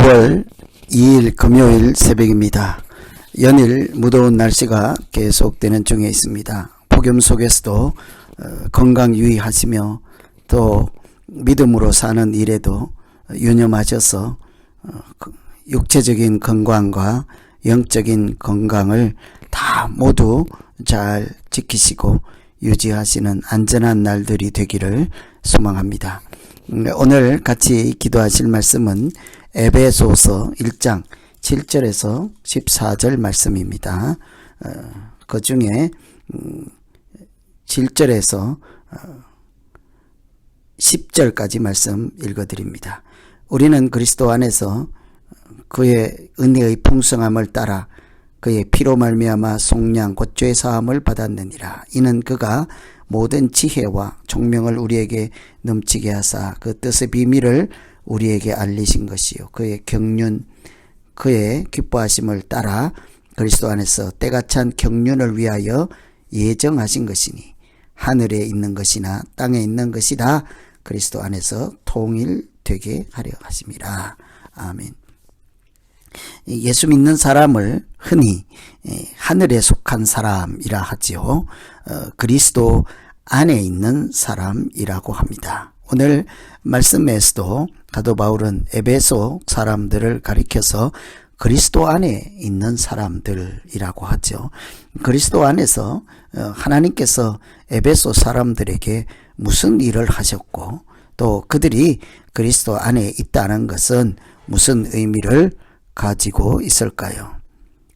5월 2일 금요일 새벽입니다. 연일 무더운 날씨가 계속되는 중에 있습니다. 폭염 속에서도 건강 유의하시며 또 믿음으로 사는 일에도 유념하셔서 육체적인 건강과 영적인 건강을 다 모두 잘 지키시고 유지하시는 안전한 날들이 되기를 소망합니다. 오늘 같이 기도하실 말씀은 에베소서 1장 7절에서 14절 말씀입니다. 그 중에 7절에서 10절까지 말씀 읽어드립니다. 우리는 그리스도 안에서 그의 은혜의 풍성함을 따라 그의 피로 말미암아 속량 곧 죄 사함을 받았느니라. 이는 그가 모든 지혜와 총명을 우리에게 넘치게 하사 그 뜻의 비밀을 우리에게 알리신 것이요 그의 경륜 그의 기뻐하심을 따라 그리스도 안에서 때가 찬 경륜을 위하여 예정하신 것이니 하늘에 있는 것이나 땅에 있는 것이 다 그리스도 안에서 통일되게 하려 하심이라. 아멘. 예수 믿는 사람을 흔히 하늘에 속한 사람이라 하지요. 그리스도 안에 있는 사람이라고 합니다. 오늘 말씀에서도 사도 바울은 에베소 사람들을 가리켜서 그리스도 안에 있는 사람들이라고 하죠. 그리스도 안에서 하나님께서 에베소 사람들에게 무슨 일을 하셨고 또 그들이 그리스도 안에 있다는 것은 무슨 의미를 가지고 있을까요?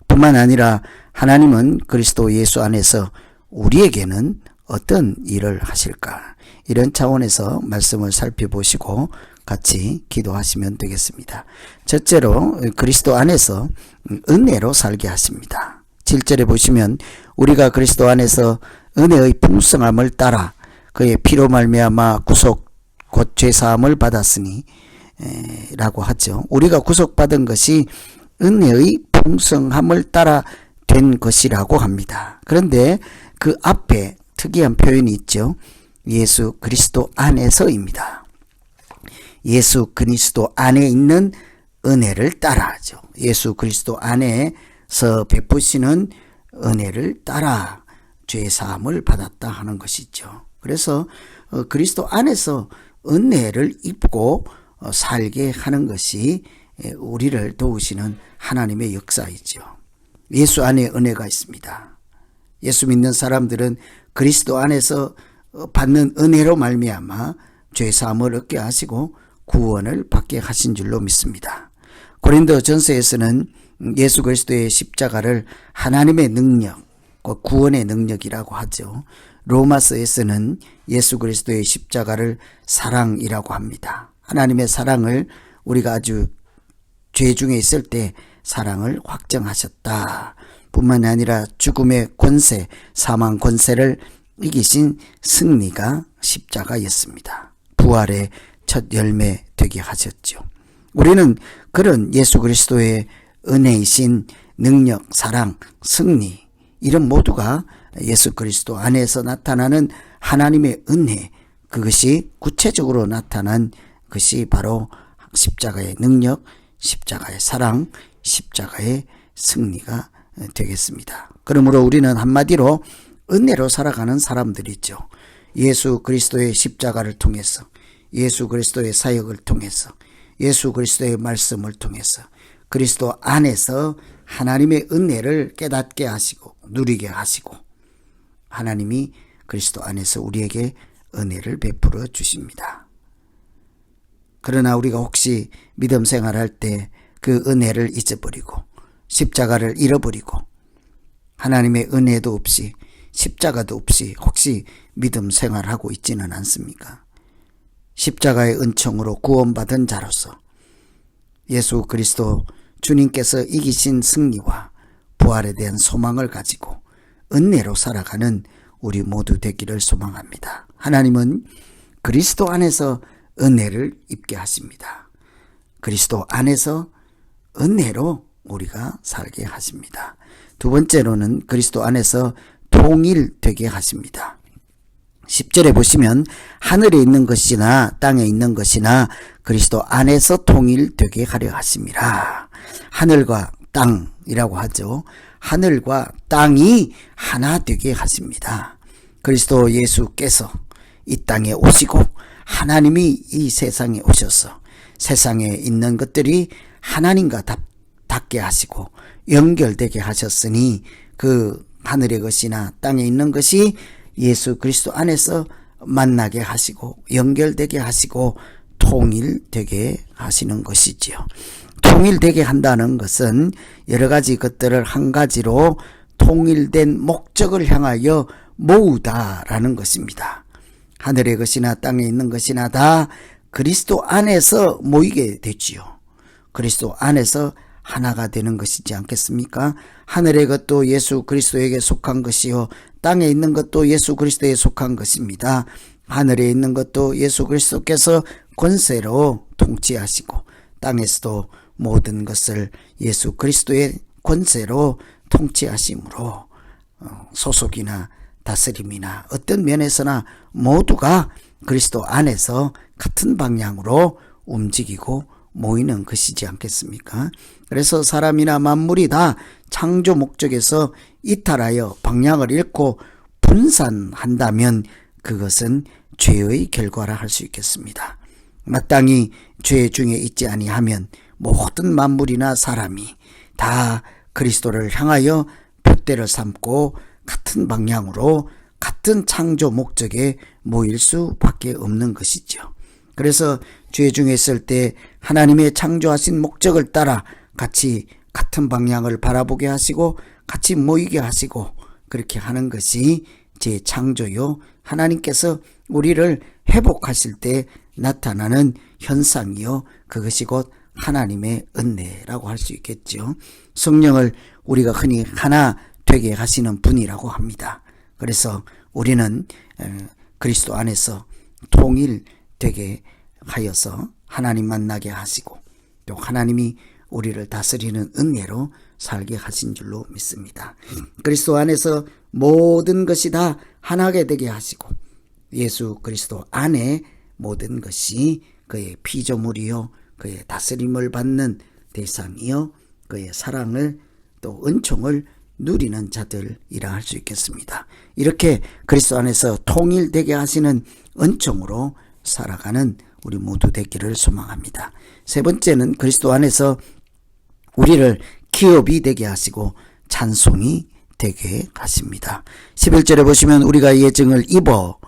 뿐만 아니라 하나님은 그리스도 예수 안에서 우리에게는 어떤 일을 하실까? 이런 차원에서 말씀을 살펴보시고 같이 기도하시면 되겠습니다. 첫째로 그리스도 안에서 은혜로 살게 하십니다. 7절에 보시면 우리가 그리스도 안에서 은혜의 풍성함을 따라 그의 피로 말미암아 구속 곧 죄사함을 받았으니 라고 하죠. 우리가 구속받은 것이 은혜의 풍성함을 따라 된 것이라고 합니다. 그런데 그 앞에 특이한 표현이 있죠. 예수 그리스도 안에서입니다. 예수 그리스도 안에 있는 은혜를 따라죠. 예수 그리스도 안에서 베푸시는 은혜를 따라 죄사함을 받았다 하는 것이죠. 그래서 그리스도 안에서 은혜를 입고 살게 하는 것이 우리를 도우시는 하나님의 역사이죠. 예수 안에 은혜가 있습니다. 예수 믿는 사람들은 그리스도 안에서 받는 은혜로 말미암아 죄사함을 얻게 하시고 구원을 받게 하신 줄로 믿습니다. 고린도전서에서는 예수 그리스도의 십자가를 하나님의 능력, 구원의 능력이라고 하죠. 로마서에서는 예수 그리스도의 십자가를 사랑이라고 합니다. 하나님의 사랑을 우리가 아주 죄 중에 있을 때 사랑을 확정하셨다. 뿐만 아니라 죽음의 권세, 사망 권세를 이기신 승리가 십자가였습니다. 부활의 첫 열매 되게 하셨죠. 우리는 그런 예수 그리스도의 은혜이신 능력, 사랑, 승리 이런 모두가 예수 그리스도 안에서 나타나는 하나님의 은혜, 그것이 구체적으로 나타난 것이 바로 십자가의 능력, 십자가의 사랑, 십자가의 승리가 되겠습니다. 그러므로 우리는 한마디로 은혜로 살아가는 사람들이죠. 예수 그리스도의 십자가를 통해서, 예수 그리스도의 사역을 통해서, 예수 그리스도의 말씀을 통해서 그리스도 안에서 하나님의 은혜를 깨닫게 하시고 누리게 하시고 하나님이 그리스도 안에서 우리에게 은혜를 베풀어 주십니다. 그러나 우리가 혹시 믿음 생활할 때 그 은혜를 잊어버리고 십자가를 잃어버리고 하나님의 은혜도 없이 십자가도 없이 혹시 믿음 생활하고 있지는 않습니까? 십자가의 은총으로 구원받은 자로서 예수 그리스도 주님께서 이기신 승리와 부활에 대한 소망을 가지고 은혜로 살아가는 우리 모두 되기를 소망합니다. 하나님은 그리스도 안에서 은혜를 입게 하십니다. 그리스도 안에서 은혜로 우리가 살게 하십니다. 두 번째로는 그리스도 안에서 통일되게 하십니다. 10절에 보시면 하늘에 있는 것이나 땅에 있는 것이나 그리스도 안에서 통일되게 하려 하심이라. 하늘과 땅이라고 하죠. 하늘과 땅이 하나 되게 하십니다. 그리스도 예수께서 이 땅에 오시고 하나님이 이 세상에 오셔서 세상에 있는 것들이 하나님과 닿게 하시고 연결되게 하셨으니 그 하늘의 것이나 땅에 있는 것이 예수 그리스도 안에서 만나게 하시고 연결되게 하시고 통일되게 하시는 것이지요. 통일되게 한다는 것은 여러 가지 것들을 한 가지로 통일된 목적을 향하여 모으다라는 것입니다. 하늘의 것이나 땅에 있는 것이나 다 그리스도 안에서 모이게 되지요. 그리스도 안에서 하나가 되는 것이지 않겠습니까? 하늘의 것도 예수 그리스도에게 속한 것이요 땅에 있는 것도 예수 그리스도에 속한 것입니다. 하늘에 있는 것도 예수 그리스도께서 권세로 통치하시고 땅에서도 모든 것을 예수 그리스도의 권세로 통치하심으로 소속이나 다스림이나 어떤 면에서나 모두가 그리스도 안에서 같은 방향으로 움직이고 모이는 것이지 않겠습니까? 그래서 사람이나 만물이 다 창조 목적에서 이탈하여 방향을 잃고 분산한다면 그것은 죄의 결과라 할 수 있겠습니다. 마땅히 죄 중에 있지 아니하면 모든 만물이나 사람이 다 그리스도를 향하여 돛대를 삼고 같은 방향으로 같은 창조 목적에 모일 수밖에 없는 것이죠. 그래서 죄 중에 있을 때 하나님의 창조하신 목적을 따라 같이 같은 방향을 바라보게 하시고 같이 모이게 하시고 그렇게 하는 것이 재창조요 하나님께서 우리를 회복하실 때 나타나는 현상이요 그것이 곧 하나님의 은혜라고 할 수 있겠죠. 성령을 우리가 흔히 하나 되게 하시는 분이라고 합니다. 그래서 우리는 그리스도 안에서 통일되게 하여서 하나님 만나게 하시고 또 하나님이 우리를 다스리는 은혜로 살게 하신 줄로 믿습니다. 그리스도 안에서 모든 것이 다 하나게 되게 하시고 예수 그리스도 안에 모든 것이 그의 피조물이요 그의 다스림을 받는 대상이요 그의 사랑을 또 은총을 누리는 자들이라 할 수 있겠습니다. 이렇게 그리스도 안에서 통일되게 하시는 은총으로 살아가는 우리 모두 되기를 소망합니다. 세 번째는 그리스도 안에서 우리를 기업이 되게 하시고 찬송이 되게 하십니다. 11절에 보시면 우리가 예증을 입어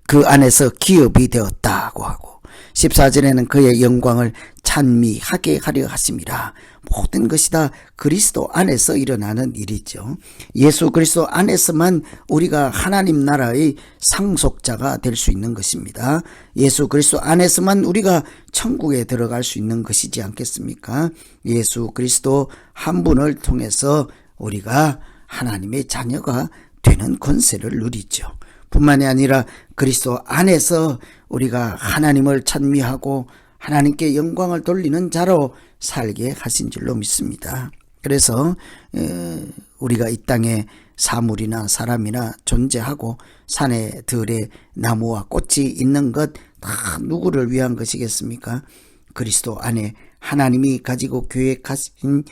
그 안에서 기업이 되었다고 하고 14절에는 그의 영광을 찬미하게 하려 하심이라. 모든 것이 다 그리스도 안에서 일어나는 일이죠. 예수 그리스도 안에서만 우리가 하나님 나라의 상속자가 될 수 있는 것입니다. 예수 그리스도 안에서만 우리가 천국에 들어갈 수 있는 것이지 않겠습니까? 예수 그리스도 한 분을 통해서 우리가 하나님의 자녀가 되는 권세를 누리죠. 뿐만이 아니라 그리스도 안에서 우리가 하나님을 찬미하고 하나님께 영광을 돌리는 자로 살게 하신 줄로 믿습니다. 그래서 우리가 이 땅에 사물이나 사람이나 존재하고 산에 들에 나무와 꽃이 있는 것 다 누구를 위한 것이겠습니까? 그리스도 안에 하나님이 가지고 계획하신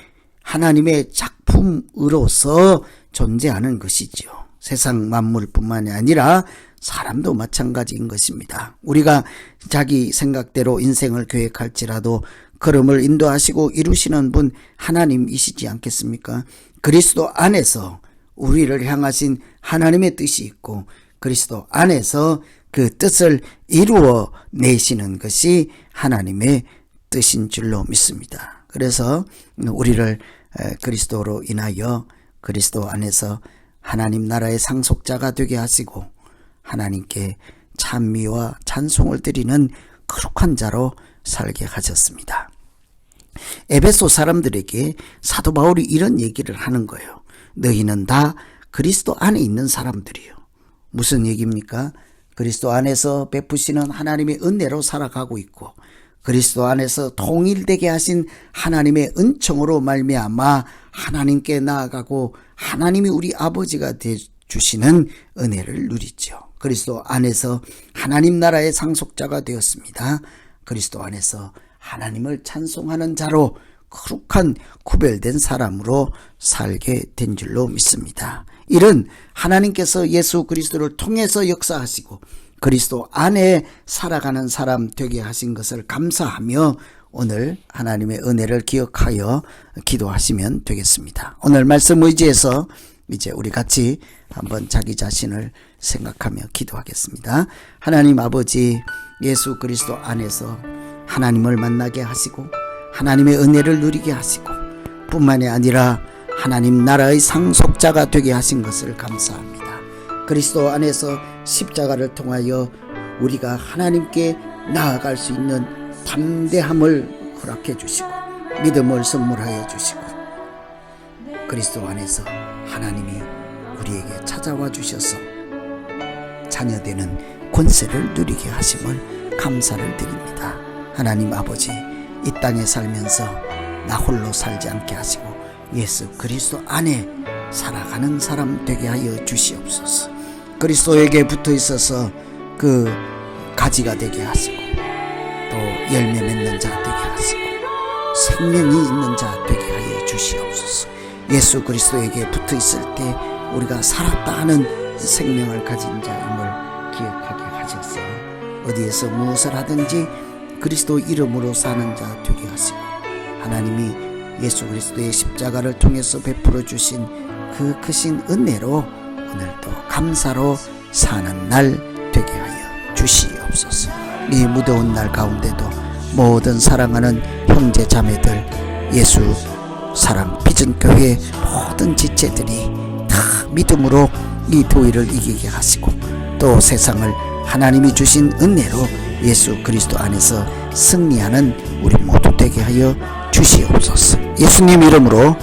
하나님의 작품으로서 존재하는 것이죠. 세상 만물뿐만이 아니라 사람도 마찬가지인 것입니다. 우리가 자기 생각대로 인생을 계획할지라도 걸음을 인도하시고 이루시는 분 하나님이시지 않겠습니까? 그리스도 안에서 우리를 향하신 하나님의 뜻이 있고 그리스도 안에서 그 뜻을 이루어 내시는 것이 하나님의 뜻인 줄로 믿습니다. 그래서 우리를 그리스도로 인하여 그리스도 안에서 하나님 나라의 상속자가 되게 하시고 하나님께 찬미와 찬송을 드리는 거룩한 자로 살게 하셨습니다. 에베소 사람들에게 사도 바울이 이런 얘기를 하는 거예요. 너희는 다 그리스도 안에 있는 사람들이요. 무슨 얘기입니까? 그리스도 안에서 베푸시는 하나님의 은혜로 살아가고 있고 그리스도 안에서 통일되게 하신 하나님의 은총으로 말미암아 하나님께 나아가고 하나님이 우리 아버지가 되주시는 은혜를 누리죠. 그리스도 안에서 하나님 나라의 상속자가 되었습니다. 그리스도 안에서 하나님을 찬송하는 자로 거룩한 구별된 사람으로 살게 된 줄로 믿습니다. 이런 하나님께서 예수 그리스도를 통해서 역사하시고 그리스도 안에 살아가는 사람 되게 하신 것을 감사하며 오늘 하나님의 은혜를 기억하여 기도하시면 되겠습니다. 오늘 말씀 의지해서 이제 우리 같이 한번 자기 자신을 생각하며 기도하겠습니다. 하나님 아버지, 예수 그리스도 안에서 하나님을 만나게 하시고 하나님의 은혜를 누리게 하시고 뿐만이 아니라 하나님 나라의 상속자가 되게 하신 것을 감사합니다. 그리스도 안에서 십자가를 통하여 우리가 하나님께 나아갈 수 있는 담대함을 허락해 주시고 믿음을 선물하여 주시고 그리스도 안에서 하나님이 우리에게 찾아와 주셔서 자녀되는 권세를 누리게 하심을 감사를 드립니다. 하나님 아버지, 이 땅에 살면서 나 홀로 살지 않게 하시고 예수 그리스도 안에 살아가는 사람 되게 하여 주시옵소서. 그리스도에게 붙어 있어서 그 가지가 되게 하시고 또 열매 맺는 자 되게 하시고 생명이 있는 자 되게 하여 주시옵소서. 예수 그리스도에게 붙어 있을 때 우리가 살았다 하는 생명을 가진 자임을 기억하게 하셔서 어디에서 무엇을 하든지 그리스도 이름으로 사는 자 되게 하시고 하나님이 예수 그리스도의 십자가를 통해서 베풀어 주신 그 크신 은혜로 오늘도 감사로 사는 날 되게 하여 주시옵소서. 이 무더운 날 가운데도 모든 사랑하는 형제 자매들, 예수 사랑 비전교회 모든 지체들이 다 믿음으로 이 더위를 이기게 하시고 또 세상을 하나님이 주신 은혜로 예수 그리스도 안에서 승리하는 우리 모두 되게 하여 주시옵소서. 예수님 이름으로